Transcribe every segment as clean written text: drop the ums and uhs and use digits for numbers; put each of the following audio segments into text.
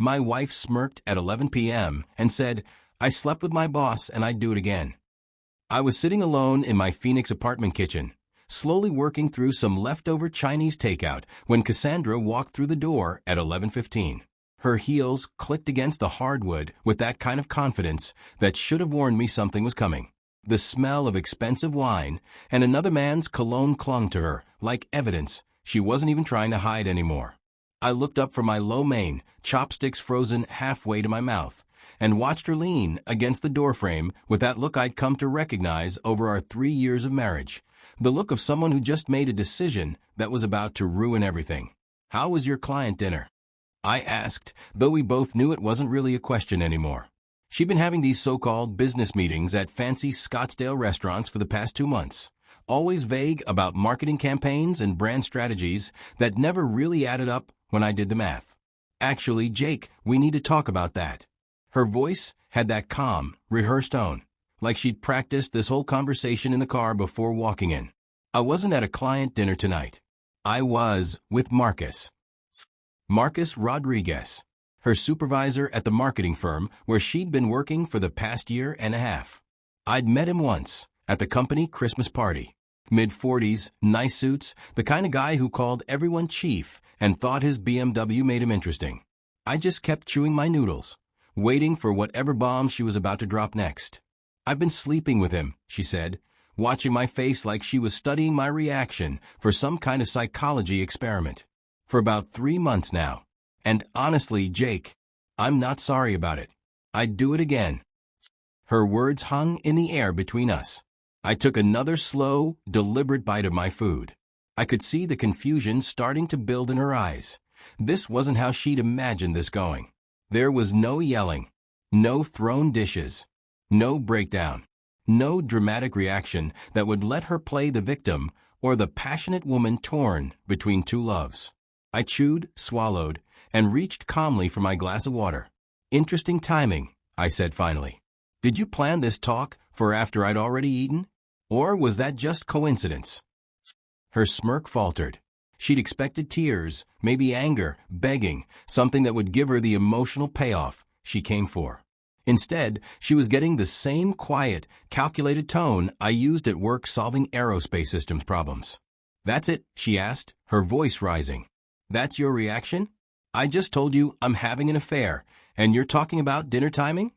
My wife smirked at 11 p.m. and said, "I slept with my boss and I'd do it again." I was sitting alone in my Phoenix apartment kitchen, slowly working through some leftover Chinese takeout when Cassandra walked through the door at 11:15. Her heels clicked against the hardwood with that kind of confidence that should have warned me something was coming. The smell of expensive wine and another man's cologne clung to her, like evidence she wasn't even trying to hide anymore. I looked up from my lo mein, chopsticks frozen halfway to my mouth, and watched her lean against the doorframe with that look I'd come to recognize over our 3 years of marriage, the look of someone who just made a decision that was about to ruin everything. "How was your client dinner?" I asked, though we both knew it wasn't really a question anymore. She'd been having these so-called business meetings at fancy Scottsdale restaurants for the past 2 months, always vague about marketing campaigns and brand strategies that never really added up when I did the math. "Actually, Jake, we need to talk about that." Her voice had that calm, rehearsed tone, like she'd practiced this whole conversation in the car before walking in. "I wasn't at a client dinner tonight. I was with Marcus. Marcus Rodriguez, her supervisor at the marketing firm where she'd been working for the past year and a half. I'd met him once, at the company Christmas party. Mid-40s, nice suits, the kind of guy who called everyone chief and thought his BMW made him interesting. I just kept chewing my noodles, waiting for whatever bomb she was about to drop next. "I've been sleeping with him," she said, watching my face like she was studying my reaction for some kind of psychology experiment. "For about 3 months now. And honestly, Jake, I'm not sorry about it. I'd do it again." Her words hung in the air between us. I took another slow, deliberate bite of my food. I could see the confusion starting to build in her eyes. This wasn't how she'd imagined this going. There was no yelling, no thrown dishes, no breakdown, no dramatic reaction that would let her play the victim or the passionate woman torn between two loves. I chewed, swallowed, and reached calmly for my glass of water. "Interesting timing," I said finally. "Did you plan this talk for after I'd already eaten? Or was that just coincidence?" Her smirk faltered. She'd expected tears, maybe anger, begging, something that would give her the emotional payoff she came for. Instead, she was getting the same quiet, calculated tone I used at work solving aerospace systems problems. "That's it?" she asked, her voice rising. "That's your reaction? I just told you I'm having an affair, and you're talking about dinner timing?"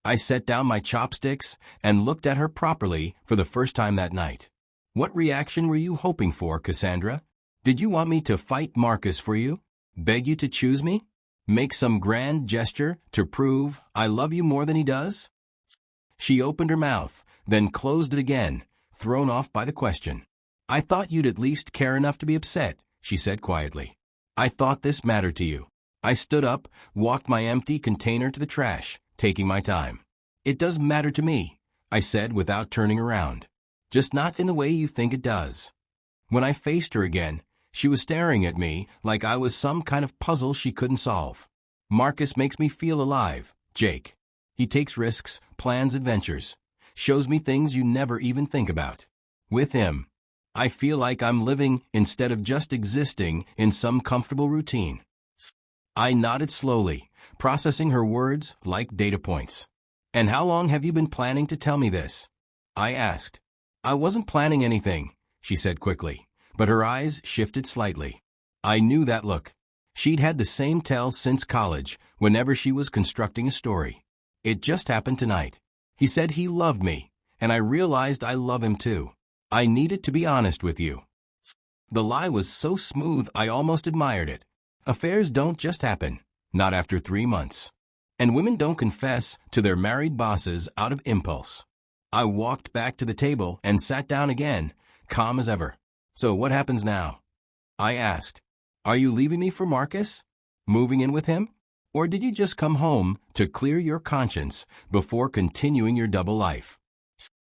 I set down my chopsticks and looked at her properly for the first time that night. "What reaction were you hoping for, Cassandra? Did you want me to fight Marcus for you? Beg you to choose me? Make some grand gesture to prove I love you more than he does?" She opened her mouth, then closed it again, thrown off by the question. "I thought you'd at least care enough to be upset," she said quietly. "I thought this mattered to you." I stood up, walked my empty container to the trash, taking my time. "It does matter to me," I said without turning around. "Just not in the way you think it does." When I faced her again, she was staring at me like I was some kind of puzzle she couldn't solve. "Marcus makes me feel alive, Jake. He takes risks, plans adventures, shows me things you never even think about. With him, I feel like I'm living instead of just existing in some comfortable routine." I nodded slowly, processing her words like data points. "And how long have you been planning to tell me this?" I asked. "I wasn't planning anything," she said quickly, but her eyes shifted slightly. I knew that look. She'd had the same tell since college, whenever she was constructing a story. It just happened tonight. "He said he loved me, and I realized I love him too. I needed to be honest with you." The lie was so smooth I almost admired it. Affairs don't just happen, not after 3 months. And women don't confess to their married bosses out of impulse. I walked back to the table and sat down again, calm as ever. "So what happens now?" I asked. "Are you leaving me for Marcus? Moving in with him? Or did you just come home to clear your conscience before continuing your double life?"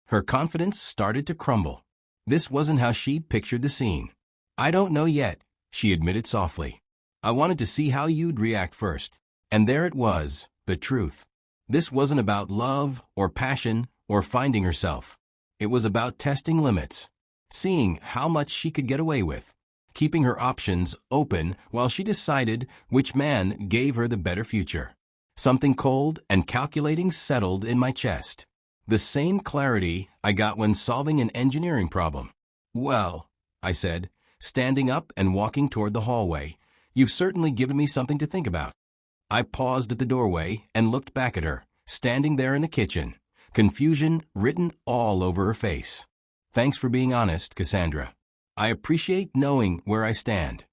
Her confidence started to crumble. This wasn't how she'd pictured the scene. "I don't know yet," she admitted softly. "I wanted to see how you'd react first." And there it was, the truth. This wasn't about love or passion or finding herself. It was about testing limits, seeing how much she could get away with, keeping her options open while she decided which man gave her the better future. Something cold and calculating settled in my chest. The same clarity I got when solving an engineering problem. "Well," I said, standing up and walking toward the hallway, "you've certainly given me something to think about." I paused at the doorway and looked back at her, standing there in the kitchen, confusion written all over her face. "Thanks for being honest, Cassandra. I appreciate knowing where I stand."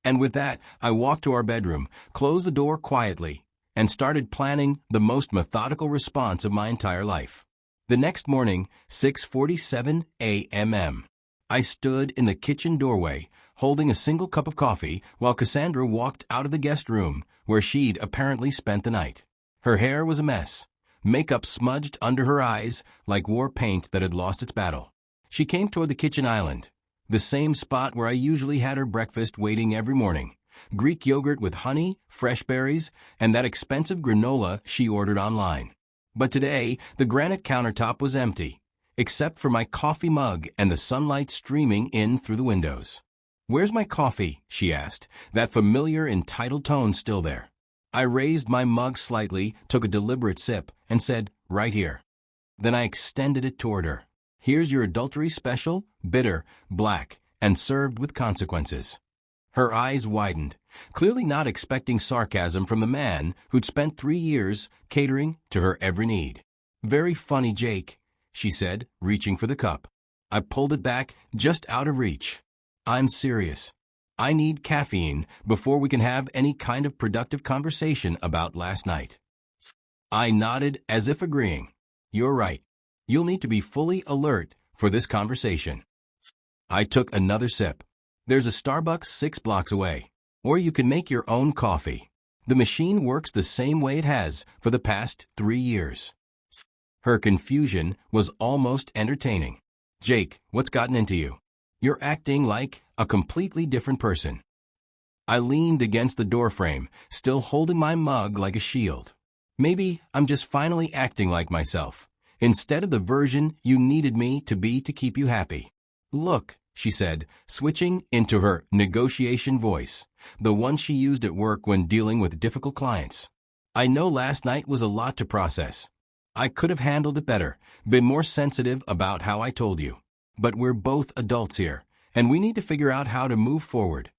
And with that, I walked to our bedroom, closed the door quietly, and started planning the most methodical response of my entire life. The next morning, 6:47 a.m. I stood in the kitchen doorway, holding a single cup of coffee, while Cassandra walked out of the guest room, where she'd apparently spent the night. Her hair was a mess, makeup smudged under her eyes like war paint that had lost its battle. She came toward the kitchen island, the same spot where I usually had her breakfast waiting every morning. Greek yogurt with honey, fresh berries, and that expensive granola she ordered online. But today, the granite countertop was empty, except for my coffee mug and the sunlight streaming in through the windows. "Where's my coffee?" she asked, that familiar entitled tone still there. I raised my mug slightly, took a deliberate sip, and said, "Right here." Then I extended it toward her. "Here's your adultery special, bitter, black, and served with consequences." Her eyes widened, clearly not expecting sarcasm from the man who'd spent 3 years catering to her every need. "Very funny, Jake," she said, reaching for the cup. I pulled it back, just out of reach. "I'm serious. I need caffeine before we can have any kind of productive conversation about last night." I nodded as if agreeing. "You're right. You'll need to be fully alert for this conversation." I took another sip. "There's a Starbucks 6 blocks away. Or you can make your own coffee. The machine works the same way it has for the past 3 years. Her confusion was almost entertaining. "Jake, what's gotten into you? You're acting like a completely different person." I leaned against the doorframe, still holding my mug like a shield. "Maybe I'm just finally acting like myself, instead of the version you needed me to be to keep you happy." "Look," she said, switching into her negotiation voice, the one she used at work when dealing with difficult clients. "I know last night was a lot to process. I could have handled it better, been more sensitive about how I told you. But we're both adults here, and we need to figure out how to move forward."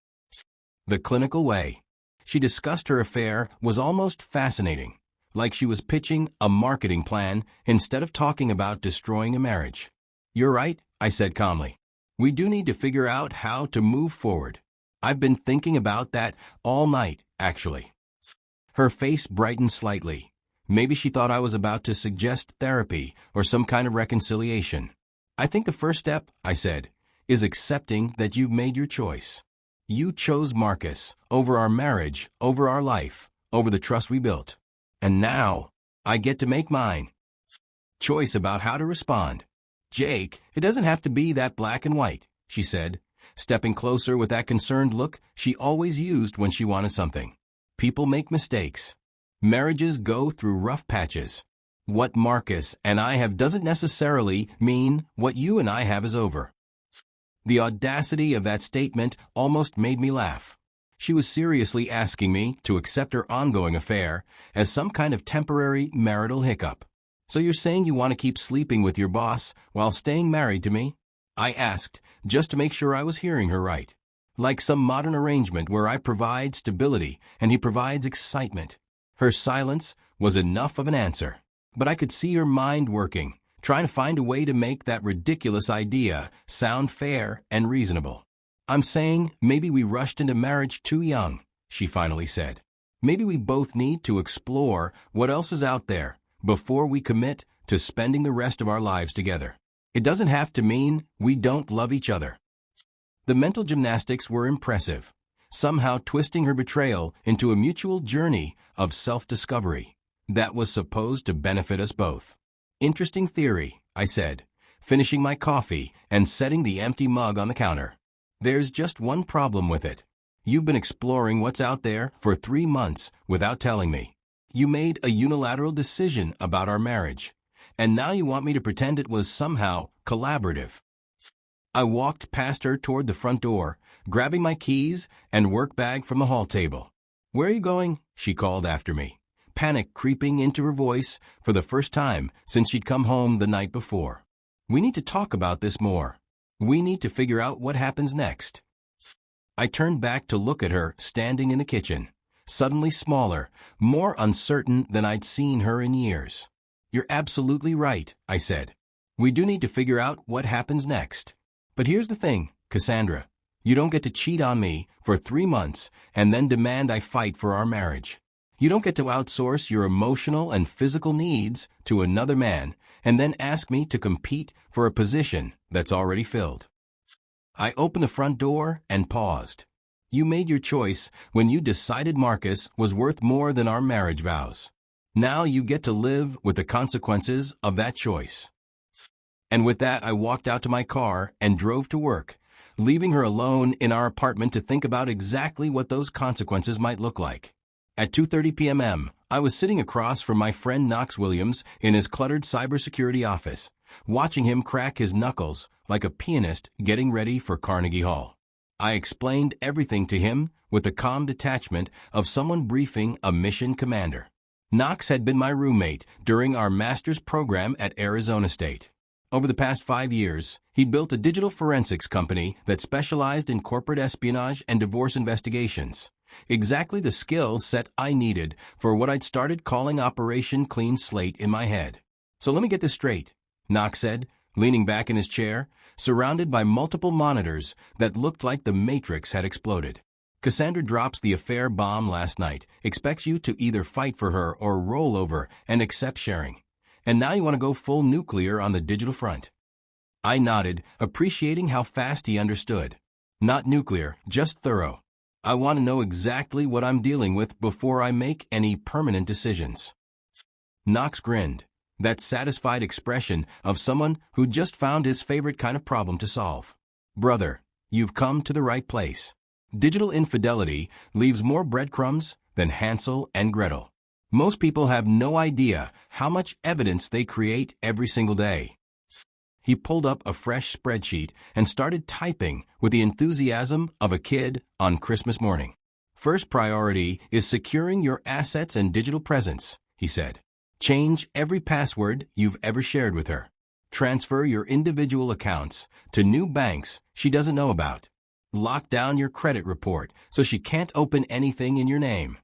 The clinical way she discussed her affair was almost fascinating, like she was pitching a marketing plan instead of talking about destroying a marriage. "You're right," I said calmly. "We do need to figure out how to move forward. I've been thinking about that all night, actually." Her face brightened slightly. Maybe she thought I was about to suggest therapy or some kind of reconciliation. "I think the first step," I said, "is accepting that you've made your choice. You chose Marcus over our marriage, over our life, over the trust we built. And now, I get to make mine. Choice about how to respond." "Jake, it doesn't have to be that black and white," she said, stepping closer with that concerned look she always used when she wanted something. "People make mistakes. Marriages go through rough patches. What Marcus and I have doesn't necessarily mean what you and I have is over." The audacity of that statement almost made me laugh. She was seriously asking me to accept her ongoing affair as some kind of temporary marital hiccup. "So you're saying you want to keep sleeping with your boss while staying married to me?" I asked, just to make sure I was hearing her right. "Like some modern arrangement where I provide stability and he provides excitement." Her silence was enough of an answer, but I could see her mind working, trying to find a way to make that ridiculous idea sound fair and reasonable. "I'm saying maybe we rushed into marriage too young," she finally said. "Maybe we both need to explore what else is out there before we commit to spending the rest of our lives together. It doesn't have to mean we don't love each other." The mental gymnastics were impressive, somehow twisting her betrayal into a mutual journey of self-discovery that was supposed to benefit us both. "Interesting theory," I said, finishing my coffee and setting the empty mug on the counter. "There's just one problem with it. You've been exploring what's out there for 3 months without telling me. You made a unilateral decision about our marriage, and now you want me to pretend it was somehow collaborative." I walked past her toward the front door, grabbing my keys and work bag from the hall table. "Where are you going?" she called after me, panic creeping into her voice for the first time since she'd come home the night before. "We need to talk about this more. We need to figure out what happens next." I turned back to look at her standing in the kitchen, suddenly smaller, more uncertain than I'd seen her in years. "You're absolutely right," I said. "We do need to figure out what happens next. But here's the thing, Cassandra. You don't get to cheat on me for 3 months and then demand I fight for our marriage. You don't get to outsource your emotional and physical needs to another man and then ask me to compete for a position that's already filled." I opened the front door and paused. "You made your choice when you decided Marcus was worth more than our marriage vows. Now you get to live with the consequences of that choice." And with that, I walked out to my car and drove to work, leaving her alone in our apartment to think about exactly what those consequences might look like. At 2:30 p.m., I was sitting across from my friend Knox Williams in his cluttered cybersecurity office, watching him crack his knuckles like a pianist getting ready for Carnegie Hall. I explained everything to him with the calm detachment of someone briefing a mission commander. Knox had been my roommate during our master's program at Arizona State. Over the past 5 years, he'd built a digital forensics company that specialized in corporate espionage and divorce investigations. Exactly the skill set I needed for what I'd started calling Operation Clean Slate in my head. "So let me get this straight," Knox said, leaning back in his chair, surrounded by multiple monitors that looked like the Matrix had exploded. "Cassandra drops the affair bomb last night, expects you to either fight for her or roll over and accept sharing. And now you want to go full nuclear on the digital front." I nodded, appreciating how fast he understood. "Not nuclear, just thorough. I want to know exactly what I'm dealing with before I make any permanent decisions." Knox grinned, that satisfied expression of someone who just found his favorite kind of problem to solve. "Brother, you've come to the right place. Digital infidelity leaves more breadcrumbs than Hansel and Gretel. Most people have no idea how much evidence they create every single day." He pulled up a fresh spreadsheet and started typing with the enthusiasm of a kid on Christmas morning. "First priority is securing your assets and digital presence," he said. "Change every password you've ever shared with her. Transfer your individual accounts to new banks she doesn't know about. Lock down your credit report so she can't open anything in your name."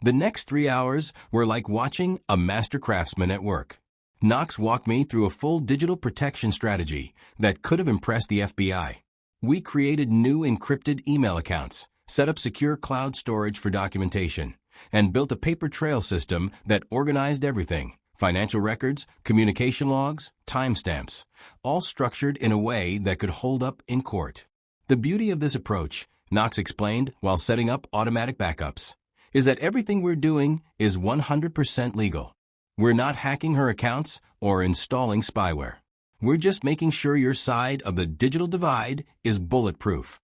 The next 3 hours were like watching a master craftsman at work. Knox walked me through a full digital protection strategy that could have impressed the FBI. We created new encrypted email accounts, set up secure cloud storage for documentation, and built a paper trail system that organized everything: financial records, communication logs, timestamps, all structured in a way that could hold up in court. "The beauty of this approach," Knox explained while setting up automatic backups, "is that everything we're doing is 100% legal. We're not hacking her accounts or installing spyware. We're just making sure your side of the digital divide is bulletproof."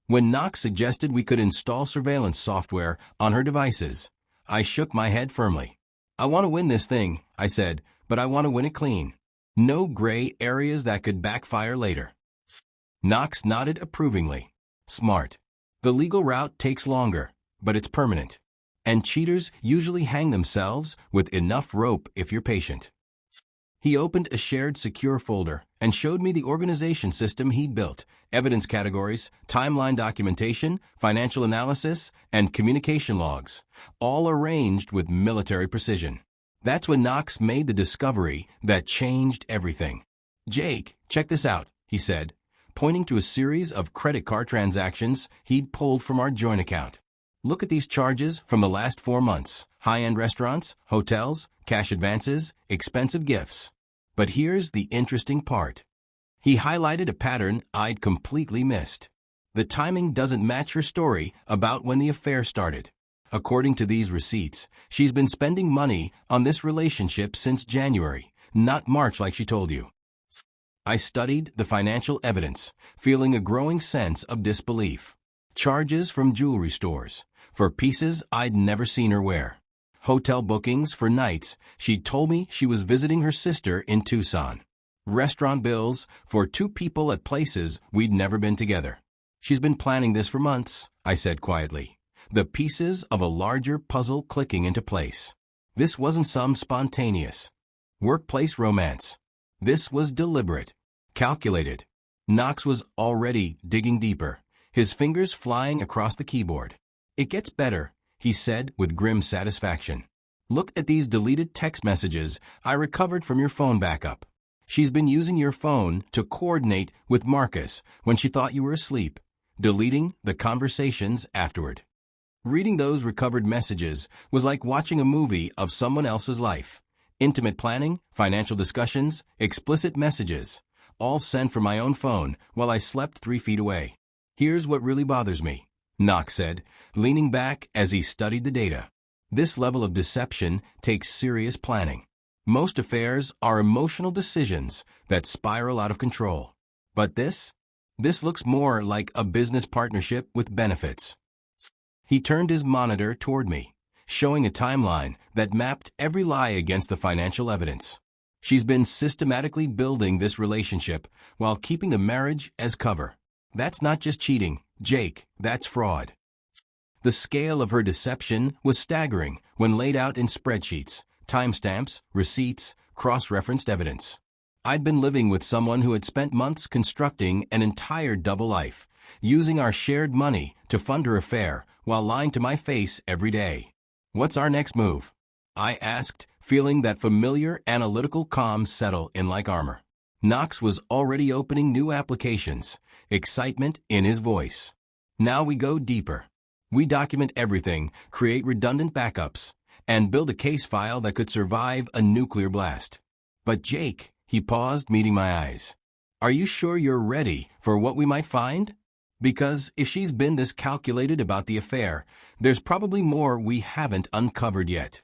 When Knox suggested we could install surveillance software on her devices, I shook my head firmly. "I want to win this thing," I said, "but I want to win it clean. No gray areas that could backfire later." Knox nodded approvingly. "Smart. The legal route takes longer, but it's permanent. And cheaters usually hang themselves with enough rope if you're patient." He opened a shared secure folder and showed me the organization system he'd built: evidence categories, timeline documentation, financial analysis, and communication logs, all arranged with military precision. That's when Knox made the discovery that changed everything. "Jake, check this out," he said, pointing to a series of credit card transactions he'd pulled from our joint account. "Look at these charges from the last 4 months. High-end restaurants, hotels, cash advances, expensive gifts. But here's the interesting part." He highlighted a pattern I'd completely missed. "The timing doesn't match her story about when the affair started. According to these receipts, she's been spending money on this relationship since January, not March like she told you." I studied the financial evidence, feeling a growing sense of disbelief. Charges from jewelry stores for pieces I'd never seen her wear. Hotel bookings for nights she'd told me she was visiting her sister in Tucson. restaurant bills for 2 people at places we'd never been together. She's been planning this for months, I said quietly, the pieces of a larger puzzle clicking into place. This wasn't some spontaneous workplace romance. This was deliberate, calculated. Knox was already digging deeper, his fingers flying across the keyboard. "It gets better," he said with grim satisfaction. "Look at these deleted text messages I recovered from your phone backup. She's been using your phone to coordinate with Marcus when she thought you were asleep, deleting the conversations afterward." Reading those recovered messages was like watching a movie of someone else's life. Intimate planning, financial discussions, explicit messages, all sent from my own phone while I slept 3 feet away. "Here's what really bothers me," Knox said, leaning back as he studied the data. "This level of deception takes serious planning. Most affairs are emotional decisions that spiral out of control. But this looks more like a business partnership with benefits." He turned his monitor toward me, showing a timeline that mapped every lie against the financial evidence. "She's been systematically building this relationship while keeping the marriage as cover. That's not just cheating, Jake, that's fraud." The scale of her deception was staggering when laid out in spreadsheets, timestamps, receipts, cross-referenced evidence. I'd been living with someone who had spent months constructing an entire double life, using our shared money to fund her affair while lying to my face every day. "What's our next move?" I asked, feeling that familiar analytical calm settle in like armor. Knox was already opening new applications, excitement in his voice. "Now we go deeper. We document everything, create redundant backups, and build a case file that could survive a nuclear blast." "But Jake," he paused, meeting my eyes, "are you sure you're ready for what we might find? Because if she's been this calculated about the affair, there's probably more we haven't uncovered yet."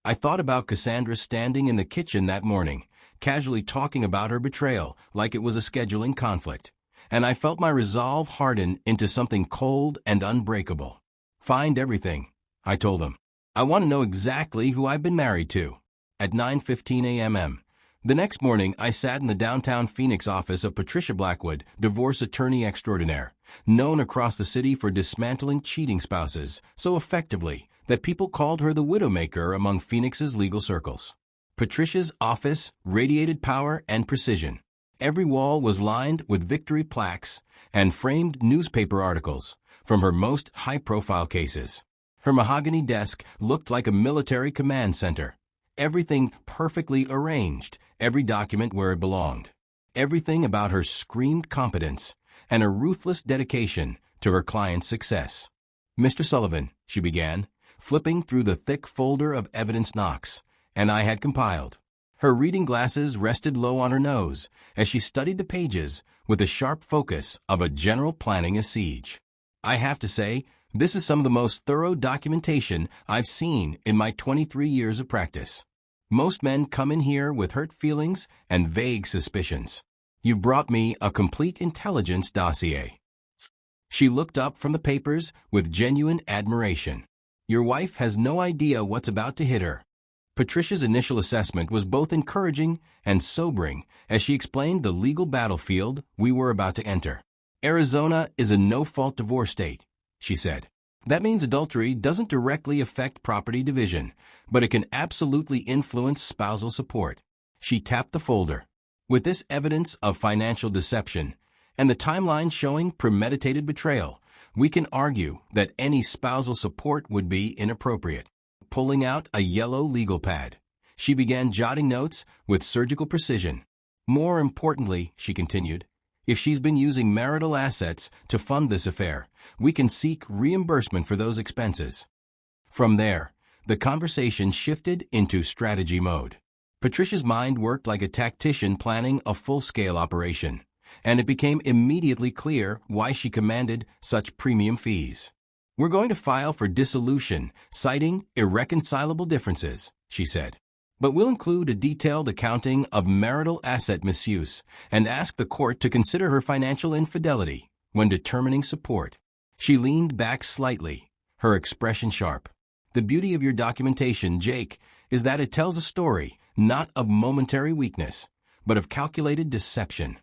I thought about Cassandra standing in the kitchen that morning, casually talking about her betrayal like it was a scheduling conflict, and I felt my resolve harden into something cold and unbreakable. "Find everything," I told him. "I want to know exactly who I've been married to." At 9:15 a.m. The next morning, I sat in the downtown Phoenix office of Patricia Blackwood, divorce attorney extraordinaire, known across the city for dismantling cheating spouses so effectively that people called her the Widowmaker among Phoenix's legal circles. Patricia's office radiated power and precision. Every wall was lined with victory plaques and framed newspaper articles from her most high-profile cases. Her mahogany desk looked like a military command center. Everything perfectly arranged, every document where it belonged. Everything about her screamed competence and a ruthless dedication to her client's success. "Mr. Sullivan," she began, flipping through the thick folder of evidence Knox and I had compiled. Her reading glasses rested low on her nose as she studied the pages with the sharp focus of a general planning a siege. "I have to say, this is some of the most thorough documentation I've seen in my 23 years of practice. Most men come in here with hurt feelings and vague suspicions. You've brought me a complete intelligence dossier." She looked up from the papers with genuine admiration. "Your wife has no idea what's about to hit her." Patricia's initial assessment was both encouraging and sobering as she explained the legal battlefield we were about to enter. "Arizona is a no-fault divorce state," she said. "That means adultery doesn't directly affect property division, but it can absolutely influence spousal support." She tapped the folder. "With this evidence of financial deception and the timeline showing premeditated betrayal, we can argue that any spousal support would be inappropriate." Pulling out a yellow legal pad, she began jotting notes with surgical precision. "More importantly," she continued, "if she's been using marital assets to fund this affair, we can seek reimbursement for those expenses." From there, the conversation shifted into strategy mode. Patricia's mind worked like a tactician planning a full-scale operation, and it became immediately clear why she commanded such premium fees. "We're going to file for dissolution, citing irreconcilable differences," she said. "But we'll include a detailed accounting of marital asset misuse and ask the court to consider her financial infidelity when determining support." She leaned back slightly, her expression sharp. "The beauty of your documentation, Jake, is that it tells a story, not of momentary weakness, but of calculated deception.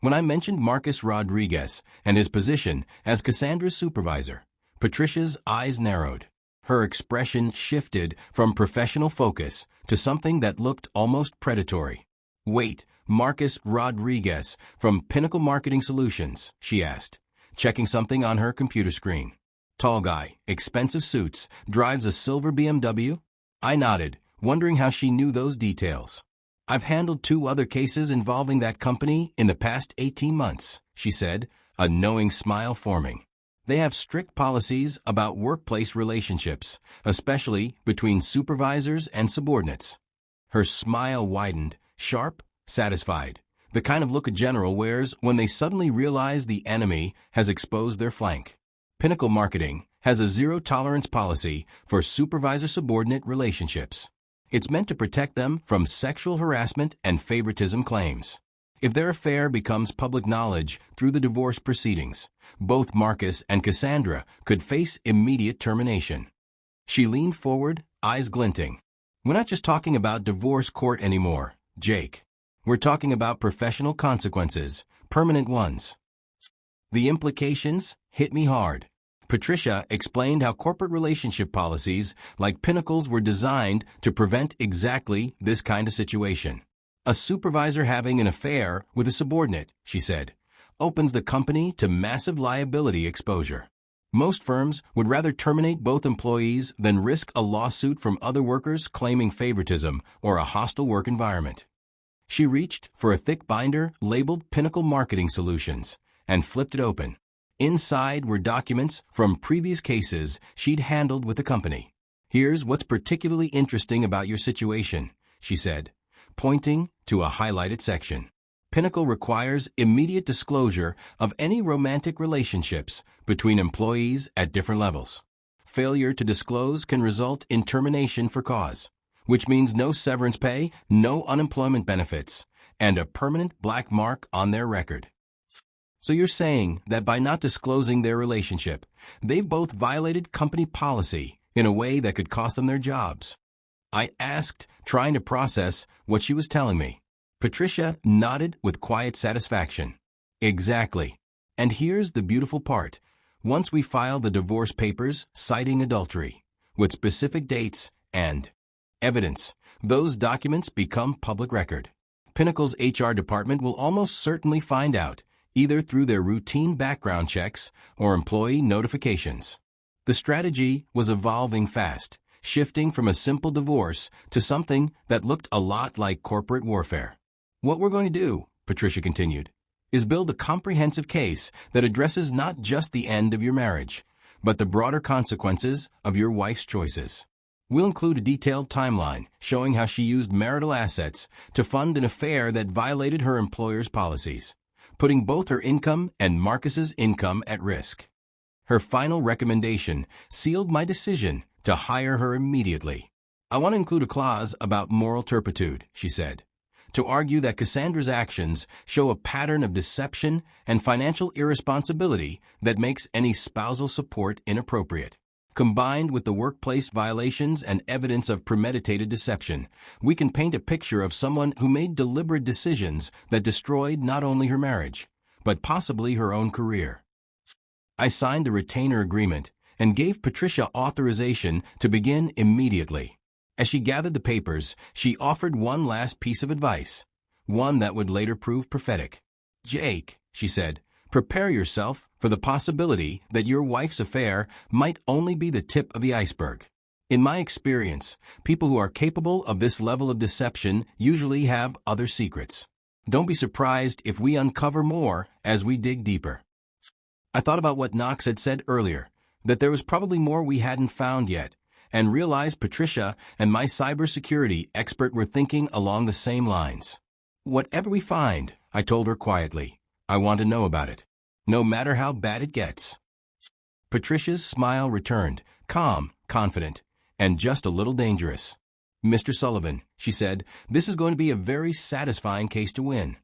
When I mentioned Marcus Rodriguez and his position as Cassandra's supervisor, Patricia's eyes narrowed. Her expression shifted from professional focus to something that looked almost predatory. "Wait, Marcus Rodriguez from Pinnacle Marketing Solutions," she asked, checking something on her computer screen. "Tall guy, expensive suits, drives a silver BMW?" I nodded, wondering how she knew those details. "I've handled 2 other cases involving that company in the past 18 months, she said, a knowing smile forming. "They have strict policies about workplace relationships, especially between supervisors and subordinates." Her smile widened, sharp, satisfied, the kind of look a general wears when they suddenly realize the enemy has exposed their flank. Pinnacle Marketing has a zero-tolerance policy for supervisor-subordinate relationships. It's meant to protect them from sexual harassment and favoritism claims. If their affair becomes public knowledge through the divorce proceedings, both Marcus and Cassandra could face immediate termination. She leaned forward, eyes glinting. "We're not just talking about divorce court anymore, Jake. We're talking about professional consequences, permanent ones." The implications hit me hard. Patricia explained how corporate relationship policies like Pinnacle's were designed to prevent exactly this kind of situation. "A supervisor having an affair with a subordinate," she said, "opens the company to massive liability exposure. Most firms would rather terminate both employees than risk a lawsuit from other workers claiming favoritism or a hostile work environment." She reached for a thick binder labeled Pinnacle Marketing Solutions and flipped it open. Inside were documents from previous cases she'd handled with the company. "Here's what's particularly interesting about your situation," she said, pointing to a highlighted section. "Pinnacle requires immediate disclosure of any romantic relationships between employees at different levels. Failure to disclose can result in termination for cause, which means no severance pay, no unemployment benefits, and a permanent black mark on their record." "So you're saying that by not disclosing their relationship, they've both violated company policy in a way that could cost them their jobs?" I asked, trying to process what she was telling me. Patricia nodded with quiet satisfaction. "Exactly. And here's the beautiful part. Once we file the divorce papers citing adultery, with specific dates and evidence, those documents become public record. Pinnacle's HR department will almost certainly find out, either through their routine background checks or employee notifications." The strategy was evolving fast, shifting from a simple divorce to something that looked a lot like corporate warfare. "What we're going to do," Patricia continued, "is build a comprehensive case that addresses not just the end of your marriage, but the broader consequences of your wife's choices. We'll include a detailed timeline showing how she used marital assets to fund an affair that violated her employer's policies, putting both her income and Marcus's income at risk. Her final recommendation sealed my decision to hire her immediately. I want to include a clause about moral turpitude," she said, "to argue that Cassandra's actions show a pattern of deception and financial irresponsibility that makes any spousal support inappropriate. Combined with the workplace violations and evidence of premeditated deception, we can paint a picture of someone who made deliberate decisions that destroyed not only her marriage, but possibly her own career." I signed the retainer agreement and gave Patricia authorization to begin immediately. As she gathered the papers, she offered one last piece of advice, one that would later prove prophetic. "Jake," she said, "prepare yourself for the possibility that your wife's affair might only be the tip of the iceberg. In my experience, people who are capable of this level of deception usually have other secrets. Don't be surprised if we uncover more as we dig deeper." I thought about what Knox had said earlier, that there was probably more we hadn't found yet, and realized Patricia and my cybersecurity expert were thinking along the same lines. "Whatever we find," I told her quietly, "I want to know about it, no matter how bad it gets." Patricia's smile returned, calm, confident, and just a little dangerous. "Mr. Sullivan," she said, "this is going to be a very satisfying case to win."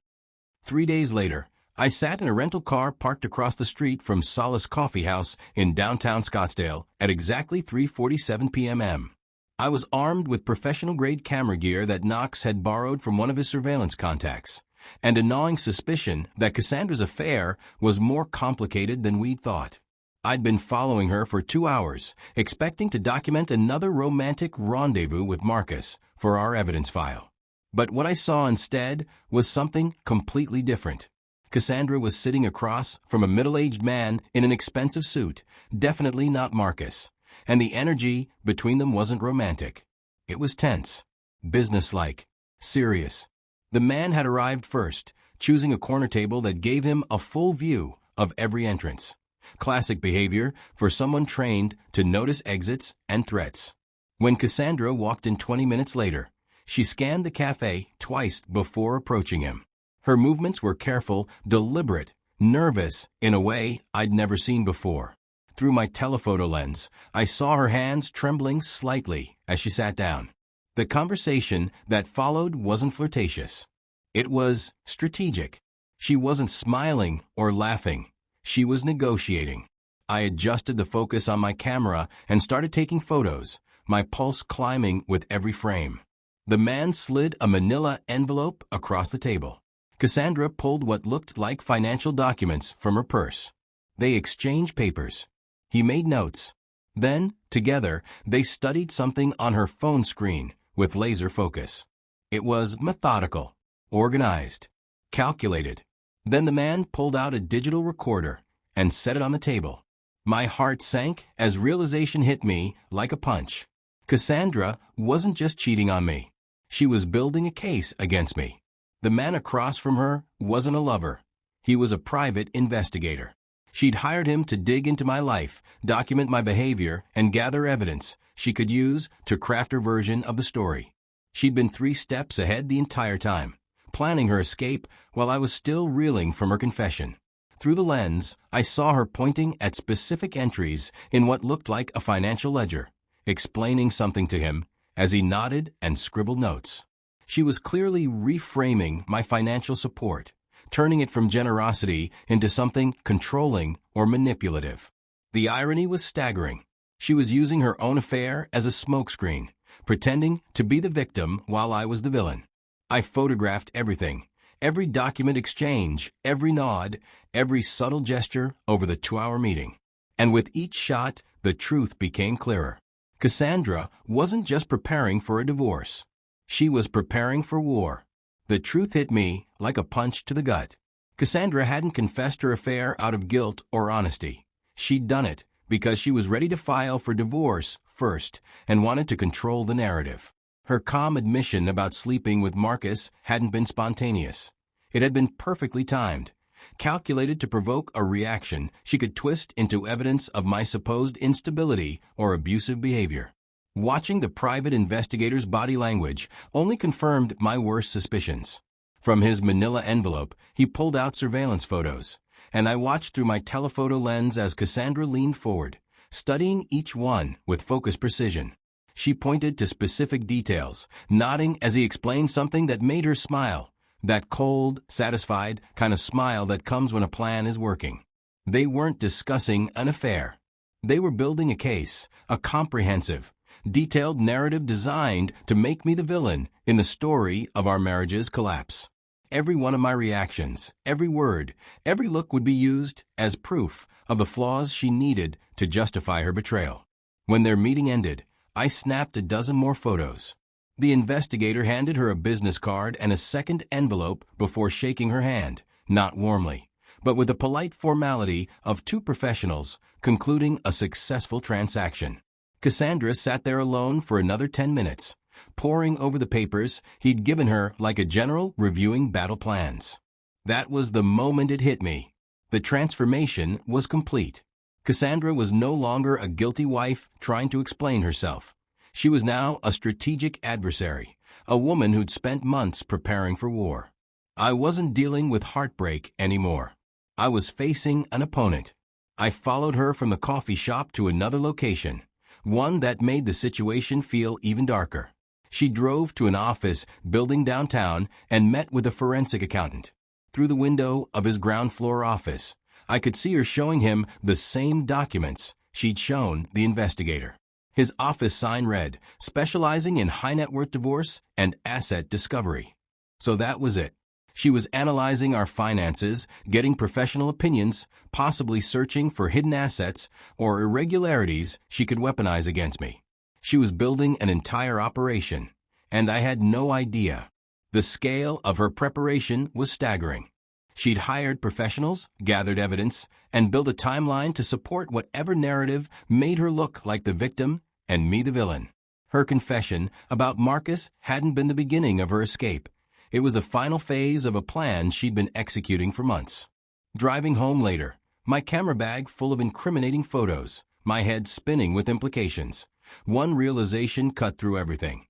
3 days later, I sat in a rental car parked across the street from Solace Coffee House in downtown Scottsdale at exactly 3:47 p.m. I was armed with professional-grade camera gear that Knox had borrowed from one of his surveillance contacts, and a gnawing suspicion that Cassandra's affair was more complicated than we'd thought. I'd been following her for 2 hours, expecting to document another romantic rendezvous with Marcus for our evidence file. But what I saw instead was something completely different. Cassandra was sitting across from a middle-aged man in an expensive suit, definitely not Marcus, and the energy between them wasn't romantic. It was tense, businesslike, serious. The man had arrived first, choosing a corner table that gave him a full view of every entrance. Classic behavior for someone trained to notice exits and threats. When Cassandra walked in 20 minutes later, she scanned the cafe twice before approaching him. Her movements were careful, deliberate, nervous in a way I'd never seen before. Through my telephoto lens, I saw her hands trembling slightly as she sat down. The conversation that followed wasn't flirtatious. It was strategic. She wasn't smiling or laughing. She was negotiating. I adjusted the focus on my camera and started taking photos, my pulse climbing with every frame. The man slid a manila envelope across the table. Cassandra pulled what looked like financial documents from her purse. They exchanged papers. He made notes. Then, together, they studied something on her phone screen with laser focus. It was methodical, organized, calculated. Then the man pulled out a digital recorder and set it on the table. My heart sank as realization hit me like a punch. Cassandra wasn't just cheating on me. She was building a case against me. The man across from her wasn't a lover. He was a private investigator. She'd hired him to dig into my life, document my behavior, and gather evidence she could use to craft her version of the story. She'd been 3 steps ahead the entire time, planning her escape while I was still reeling from her confession. Through the lens, I saw her pointing at specific entries in what looked like a financial ledger, explaining something to him as he nodded and scribbled notes. She was clearly reframing my financial support, turning it from generosity into something controlling or manipulative. The irony was staggering. She was using her own affair as a smokescreen, pretending to be the victim while I was the villain. I photographed everything, every document exchange, every nod, every subtle gesture over the 2-hour meeting. And with each shot, the truth became clearer. Cassandra wasn't just preparing for a divorce. She was preparing for war. The truth hit me like a punch to the gut. Cassandra hadn't confessed her affair out of guilt or honesty. She'd done it because she was ready to file for divorce first and wanted to control the narrative. Her calm admission about sleeping with Marcus hadn't been spontaneous. It had been perfectly timed, calculated to provoke a reaction she could twist into evidence of my supposed instability or abusive behavior. Watching the private investigator's body language only confirmed my worst suspicions. From his manila envelope, he pulled out surveillance photos, and I watched through my telephoto lens as Cassandra leaned forward, studying each one with focused precision. She pointed to specific details, nodding as he explained something that made her smile, that cold, satisfied kind of smile that comes when a plan is working. They weren't discussing an affair. They were building a case, a comprehensive, detailed narrative designed to make me the villain in the story of our marriage's collapse. Every one of my reactions, every word, every look would be used as proof of the flaws she needed to justify her betrayal. When their meeting ended, I snapped a dozen more photos. The investigator handed her a business card and a second envelope before shaking her hand, not warmly, but with the polite formality of 2 professionals concluding a successful transaction. Cassandra sat there alone for another 10 minutes, poring over the papers he'd given her like a general reviewing battle plans. That was the moment it hit me. The transformation was complete. Cassandra was no longer a guilty wife trying to explain herself. She was now a strategic adversary, a woman who'd spent months preparing for war. I wasn't dealing with heartbreak anymore. I was facing an opponent. I followed her from the coffee shop to another location, one that made the situation feel even darker. She drove to an office building downtown and met with a forensic accountant. Through the window of his ground floor office, I could see her showing him the same documents she'd shown the investigator. His office sign read, specializing in high net worth divorce and asset discovery. So that was it. She was analyzing our finances, getting professional opinions, possibly searching for hidden assets or irregularities she could weaponize against me. She was building an entire operation, and I had no idea. The scale of her preparation was staggering. She'd hired professionals, gathered evidence, and built a timeline to support whatever narrative made her look like the victim and me the villain. Her confession about Marcus hadn't been the beginning of her escape. It was the final phase of a plan she'd been executing for months. Driving home later, my camera bag full of incriminating photos, my head spinning with implications. One realization cut through everything.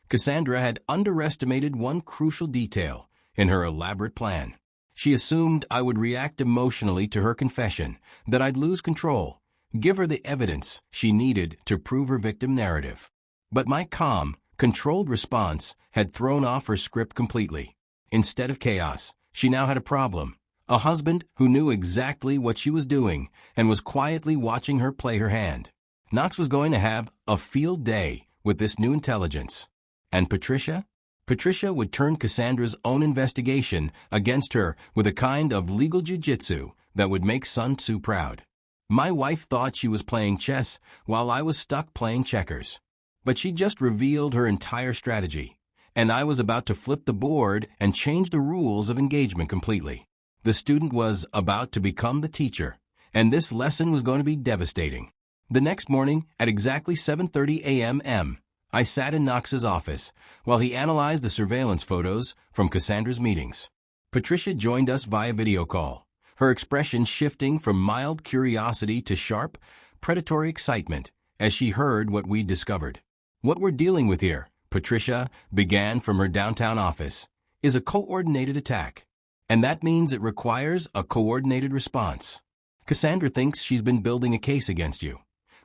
Cassandra had underestimated one crucial detail in her elaborate plan. She assumed I would react emotionally to her confession, that I'd lose control, give her the evidence she needed to prove her victim narrative. But my calm, controlled response had thrown off her script completely. Instead of chaos, she now had a problem. A husband who knew exactly what she was doing and was quietly watching her play her hand. Knox was going to have a field day with this new intelligence. And Patricia? Patricia would turn Cassandra's own investigation against her with a kind of legal jiu-jitsu that would make Sun Tzu proud. My wife thought she was playing chess while I was stuck playing checkers. But she just revealed her entire strategy, and I was about to flip the board and change the rules of engagement completely. The student was about to become the teacher, and this lesson was going to be devastating. The next morning, at exactly 7:30 a.m., I sat in Knox's office while he analyzed the surveillance photos from Cassandra's meetings. Patricia joined us via video call, her expression shifting from mild curiosity to sharp, predatory excitement as she heard what we'd discovered. What we're dealing with here, Patricia began from her downtown office, is a coordinated attack. And that means it requires a coordinated response. Cassandra thinks she's been building a case against you,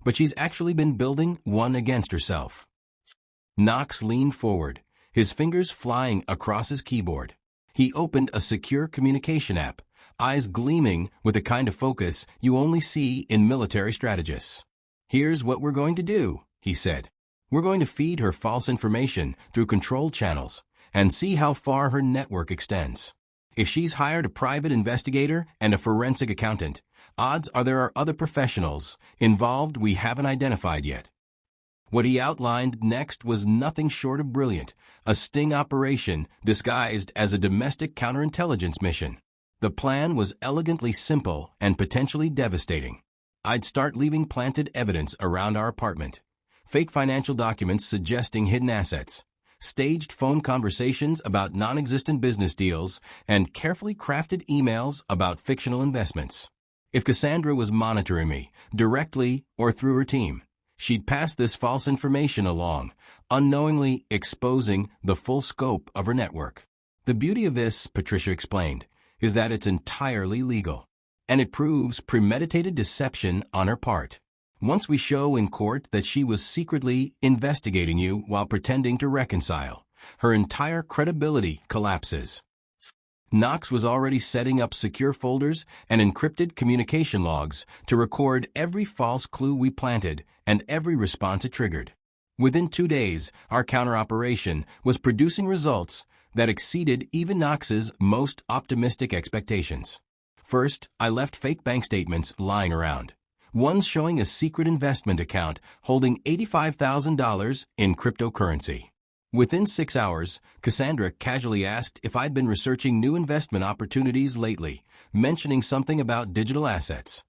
but she's actually been building one against herself. Knox leaned forward, his fingers flying across his keyboard. He opened a secure communication app, eyes gleaming with the kind of focus you only see in military strategists. Here's what we're going to do, he said. We're going to feed her false information through controlled channels and see how far her network extends. If she's hired a private investigator and a forensic accountant, odds are there are other professionals involved we haven't identified yet. What he outlined next was nothing short of brilliant, a sting operation disguised as a domestic counterintelligence mission. The plan was elegantly simple and potentially devastating. I'd start leaving planted evidence around our apartment. Fake financial documents suggesting hidden assets, staged phone conversations about non-existent business deals, and carefully crafted emails about fictional investments. If Cassandra was monitoring me, directly or through her team, she'd pass this false information along, unknowingly exposing the full scope of her network. The beauty of this, Patricia explained, is that it's entirely legal, and it proves premeditated deception on her part. Once we show in court that she was secretly investigating you while pretending to reconcile, her entire credibility collapses. Knox was already setting up secure folders and encrypted communication logs to record every false clue we planted and every response it triggered. Within 2 days, our counter-operation was producing results that exceeded even Knox's most optimistic expectations. First, I left fake bank statements lying around. One's showing a secret investment account holding $85,000 in cryptocurrency. Within 6 hours, Cassandra casually asked if I'd been researching new investment opportunities lately, mentioning something about digital assets.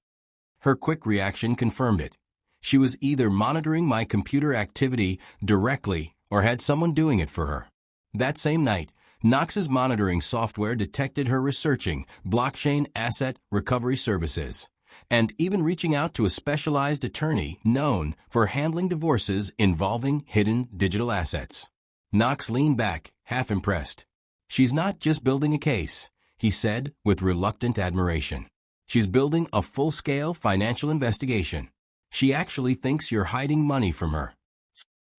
Her quick reaction confirmed it. She was either monitoring my computer activity directly or had someone doing it for her. That same night, Knox's monitoring software detected her researching blockchain asset recovery services, and even reaching out to a specialized attorney known for handling divorces involving hidden digital assets. Knox leaned back, half impressed. She's not just building a case, he said with reluctant admiration. She's building a full-scale financial investigation. She actually thinks you're hiding money from her.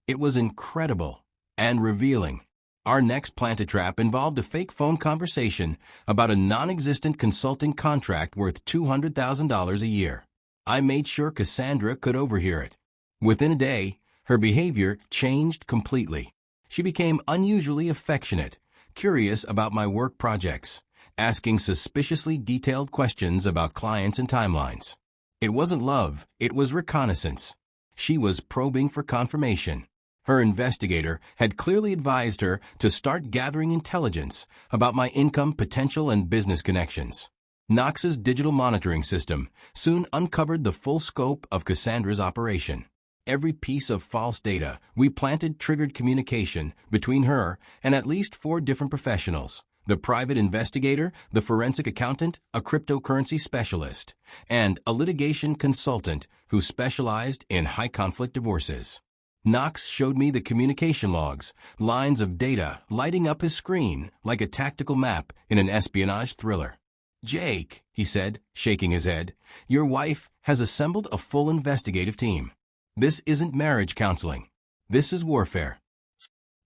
It was incredible and revealing. Our next planted trap involved a fake phone conversation about a non-existent consulting contract worth $200,000 a year. I made sure Cassandra could overhear it. Within a day, Her behavior changed completely. She became unusually affectionate, curious about my work projects, asking suspiciously detailed questions about clients and timelines. It wasn't love, it was reconnaissance. She was probing for confirmation. Her investigator had clearly advised her to start gathering intelligence about my income potential and business connections. Knox's digital monitoring system soon uncovered the full scope of Cassandra's operation. Every piece of false data we planted triggered communication between her and at least 4 different professionals: the private investigator, the forensic accountant, a cryptocurrency specialist, and a litigation consultant who specialized in high-conflict divorces. Knox showed me the communication logs, lines of data lighting up his screen like a tactical map in an espionage thriller. "Jake," he said, shaking his head, "your wife has assembled a full investigative team. This isn't marriage counseling. This is warfare."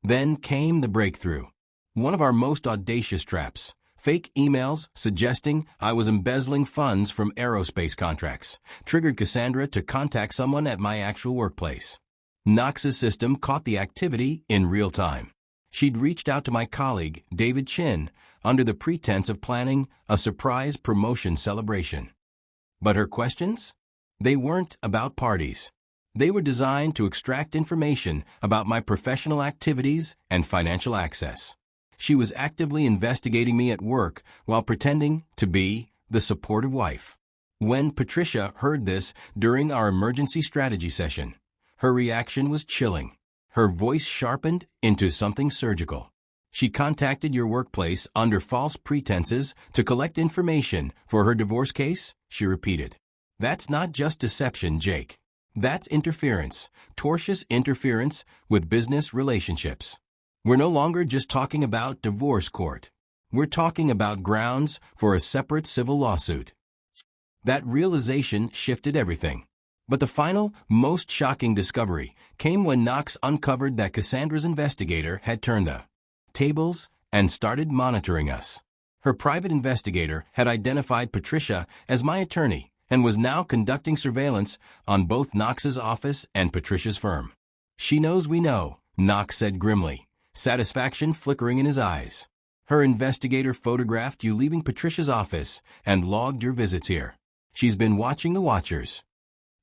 Then came the breakthrough. One of our most audacious traps, fake emails suggesting I was embezzling funds from aerospace contracts, triggered Cassandra to contact someone at my actual workplace. Knox's system caught the activity in real time. She'd reached out to my colleague, David Chin, under the pretense of planning a surprise promotion celebration. But her questions? They weren't about parties. They were designed to extract information about my professional activities and financial access. She was actively investigating me at work while pretending to be the supportive wife. When Patricia heard this during our emergency strategy session, her reaction was chilling. Her voice sharpened into something surgical. She contacted your workplace under false pretenses to collect information for her divorce case, she repeated. That's not just deception, Jake. That's interference, tortious interference with business relationships. We're no longer just talking about divorce court. We're talking about grounds for a separate civil lawsuit. That realization shifted everything. But the final, most shocking discovery came when Knox uncovered that Cassandra's investigator had turned the tables and started monitoring us. Her private investigator had identified Patricia as my attorney and was now conducting surveillance on both Knox's office and Patricia's firm. "She knows we know," Knox said grimly, satisfaction flickering in his eyes. "Her investigator photographed you leaving Patricia's office and logged your visits here. She's been watching the watchers."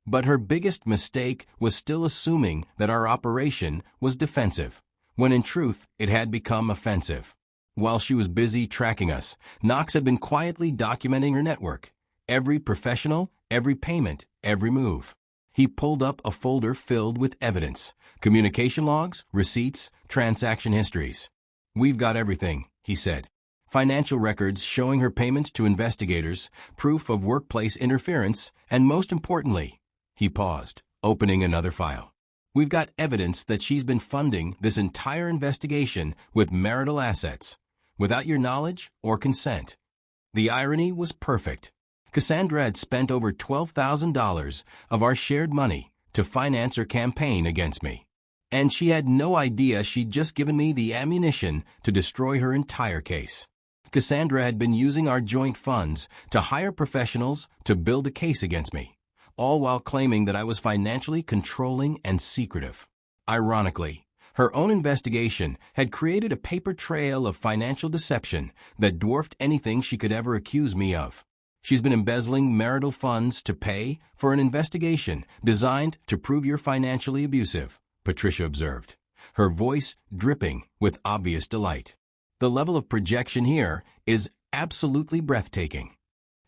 But her biggest mistake was still assuming that our operation was defensive, when in truth it had become offensive. While she was busy tracking us, Knox had been quietly documenting her network. Every professional, every payment, every move. He pulled up a folder filled with evidence, communication logs, receipts, transaction histories. "We've got everything," he said. "Financial records showing her payments to investigators, proof of workplace interference, and most importantly," he paused, opening another file. "We've got evidence that she's been funding this entire investigation with marital assets, without your knowledge or consent." The irony was perfect. Cassandra had spent over $12,000 of our shared money to finance her campaign against me. And she had no idea she'd just given me the ammunition to destroy her entire case. Cassandra had been using our joint funds to hire professionals to build a case against me, all while claiming that I was financially controlling and secretive. Ironically, her own investigation had created a paper trail of financial deception that dwarfed anything she could ever accuse me of. She's been embezzling marital funds to pay for an investigation designed to prove you're financially abusive, Patricia observed, her voice dripping with obvious delight. The level of projection here is absolutely breathtaking.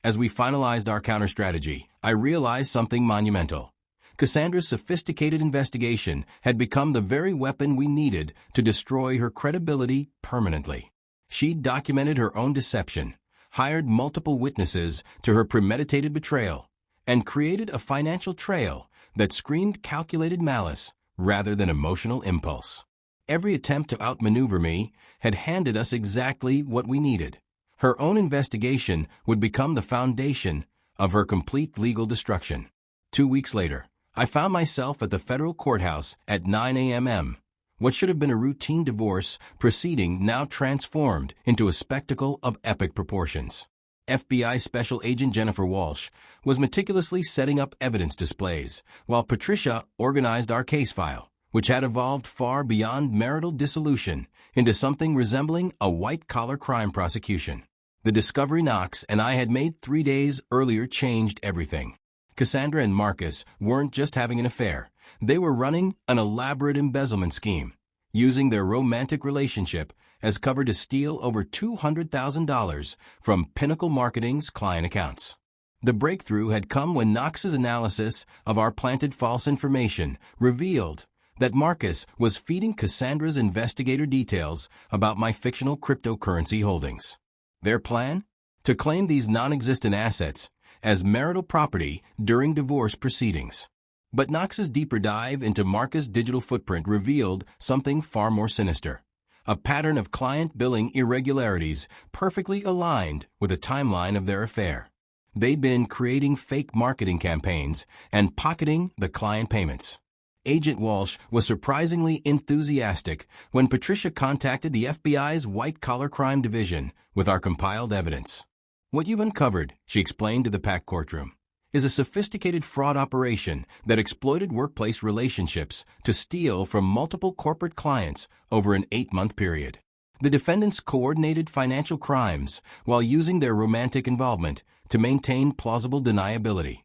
As we finalized our counter-strategy, I realized something monumental. Cassandra's sophisticated investigation had become the very weapon we needed to destroy her credibility permanently. She'd documented her own deception, hired multiple witnesses to her premeditated betrayal, and created a financial trail that screamed calculated malice rather than emotional impulse. Every attempt to outmaneuver me had handed us exactly what we needed. Her own investigation would become the foundation of her complete legal destruction. 2 weeks later, I found myself at the federal courthouse at 9 a.m. What should have been a routine divorce proceeding now transformed into a spectacle of epic proportions. FBI Special Agent Jennifer Walsh was meticulously setting up evidence displays, while Patricia organized our case file, which had evolved far beyond marital dissolution into something resembling a white-collar crime prosecution. The discovery Knox and I had made 3 days earlier changed everything. Cassandra and Marcus weren't just having an affair. They were running an elaborate embezzlement scheme, using their romantic relationship as cover to steal over $200,000 from Pinnacle Marketing's client accounts. The breakthrough had come when Knox's analysis of our planted false information revealed that Marcus was feeding Cassandra's investigator details about my fictional cryptocurrency holdings. Their plan? To claim these non-existent assets as marital property during divorce proceedings. But Knox's deeper dive into Marcus' digital footprint revealed something far more sinister. A pattern of client billing irregularities perfectly aligned with the timeline of their affair. They'd been creating fake marketing campaigns and pocketing the client payments. Agent Walsh was surprisingly enthusiastic when Patricia contacted the FBI's white-collar crime division with our compiled evidence. "What you've uncovered," she explained to the packed courtroom, "is a sophisticated fraud operation that exploited workplace relationships to steal from multiple corporate clients over an 8-month period. The defendants coordinated financial crimes while using their romantic involvement to maintain plausible deniability."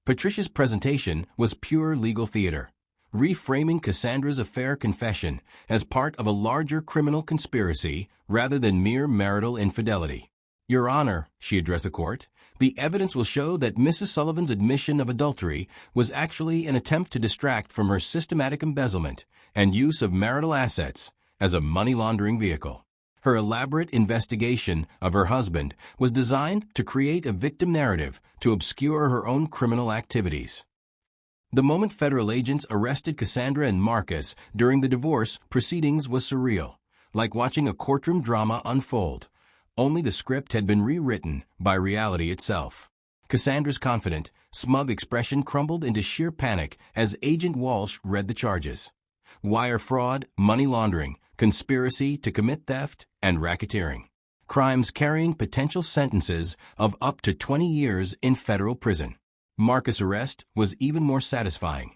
Patricia's presentation was pure legal theater, reframing Cassandra's affair confession as part of a larger criminal conspiracy rather than mere marital infidelity. "Your Honor," she addressed the court, "the evidence will show that Mrs. Sullivan's admission of adultery was actually an attempt to distract from her systematic embezzlement and use of marital assets as a money laundering vehicle. Her elaborate investigation of her husband was designed to create a victim narrative to obscure her own criminal activities." The moment federal agents arrested Cassandra and Marcus during the divorce proceedings was surreal, like watching a courtroom drama unfold. Only the script had been rewritten by reality itself. Cassandra's confident, smug expression crumbled into sheer panic as Agent Walsh read the charges. Wire fraud, money laundering, conspiracy to commit theft, and racketeering. Crimes carrying potential sentences of up to 20 years in federal prison. Marcus' arrest was even more satisfying.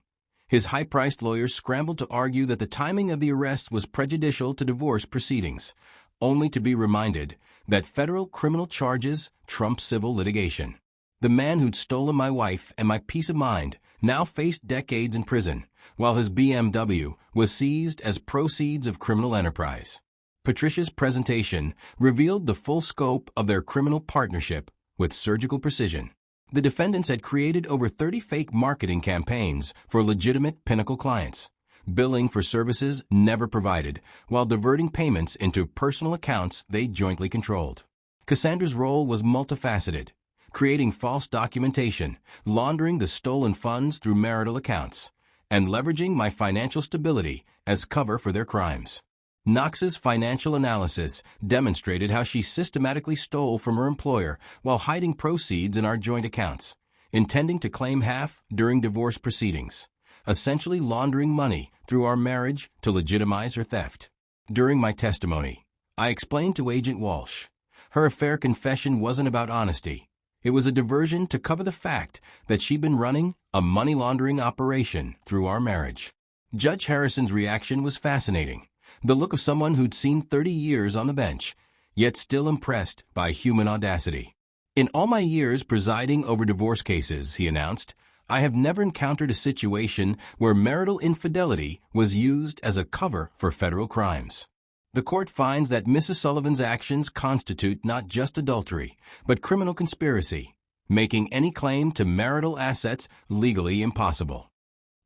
His high-priced lawyers scrambled to argue that the timing of the arrest was prejudicial to divorce proceedings, only to be reminded that federal criminal charges trump civil litigation. The man who'd stolen my wife and my peace of mind now faced decades in prison, while his BMW was seized as proceeds of criminal enterprise. Patricia's presentation revealed the full scope of their criminal partnership with surgical precision. The defendants had created over 30 fake marketing campaigns for legitimate Pinnacle clients, billing for services never provided, while diverting payments into personal accounts they jointly controlled. Cassandra's role was multifaceted, creating false documentation, laundering the stolen funds through marital accounts, and leveraging my financial stability as cover for their crimes. Knox's financial analysis demonstrated how she systematically stole from her employer while hiding proceeds in our joint accounts, intending to claim half during divorce proceedings, essentially laundering money through our marriage to legitimize her theft. During my testimony, I explained to Agent Walsh, her affair confession wasn't about honesty. It was a diversion to cover the fact that she'd been running a money laundering operation through our marriage. Judge Harrison's reaction was fascinating. The look of someone who'd seen 30 years on the bench, yet still impressed by human audacity. "In all my years presiding over divorce cases," he announced, "I have never encountered a situation where marital infidelity was used as a cover for federal crimes. The court finds that Mrs. Sullivan's actions constitute not just adultery, but criminal conspiracy, making any claim to marital assets legally impossible."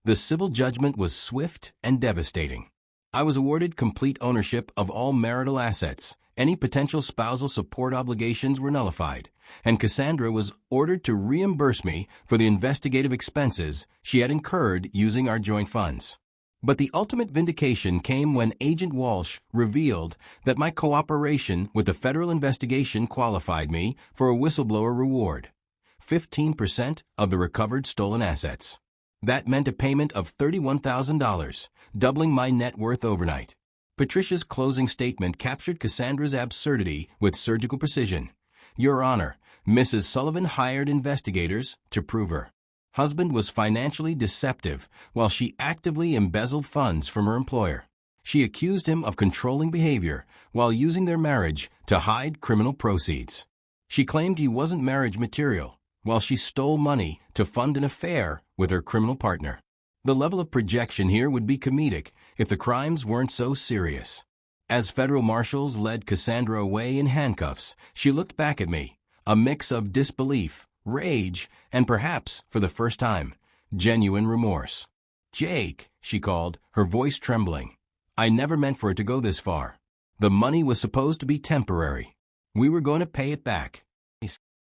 The civil judgment was swift and devastating. I was awarded complete ownership of all marital assets. Any potential spousal support obligations were nullified, and Cassandra was ordered to reimburse me for the investigative expenses she had incurred using our joint funds. But the ultimate vindication came when Agent Walsh revealed that my cooperation with the federal investigation qualified me for a whistleblower reward, 15% of the recovered stolen assets. That meant a payment of $31,000, doubling my net worth overnight. Patricia's closing statement captured Cassandra's absurdity with surgical precision. "Your Honor, Mrs. Sullivan hired investigators to prove her Husband was financially deceptive while she actively embezzled funds from her employer. She accused him of controlling behavior while using their marriage to hide criminal proceeds. She claimed he wasn't marriage material while she stole money to fund an affair with her criminal partner. The level of projection here would be comedic if the crimes weren't so serious. As federal marshals led Cassandra away in handcuffs, she looked back at me, a mix of disbelief, rage, and perhaps, for the first time, genuine remorse. "Jake," she called, her voice trembling. "I never meant for it to go this far. The money was supposed to be temporary. We were going to pay it back."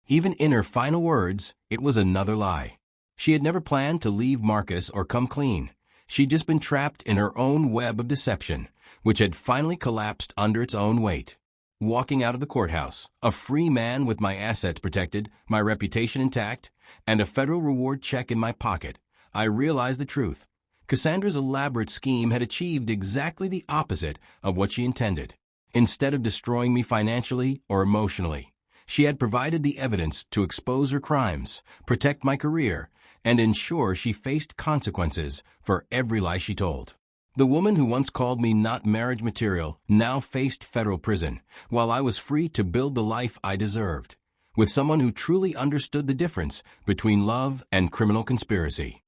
Even in her final words, it was another lie. She had never planned to leave Marcus or come clean. She'd just been trapped in her own web of deception, which had finally collapsed under its own weight. Walking out of the courthouse, a free man with my assets protected, my reputation intact, and a federal reward check in my pocket, I realized the truth. Cassandra's elaborate scheme had achieved exactly the opposite of what she intended. Instead of destroying me financially or emotionally, she had provided the evidence to expose her crimes, protect my career, and ensure she faced consequences for every lie she told. The woman who once called me not marriage material now faced federal prison, while I was free to build the life I deserved, with someone who truly understood the difference between love and criminal conspiracy.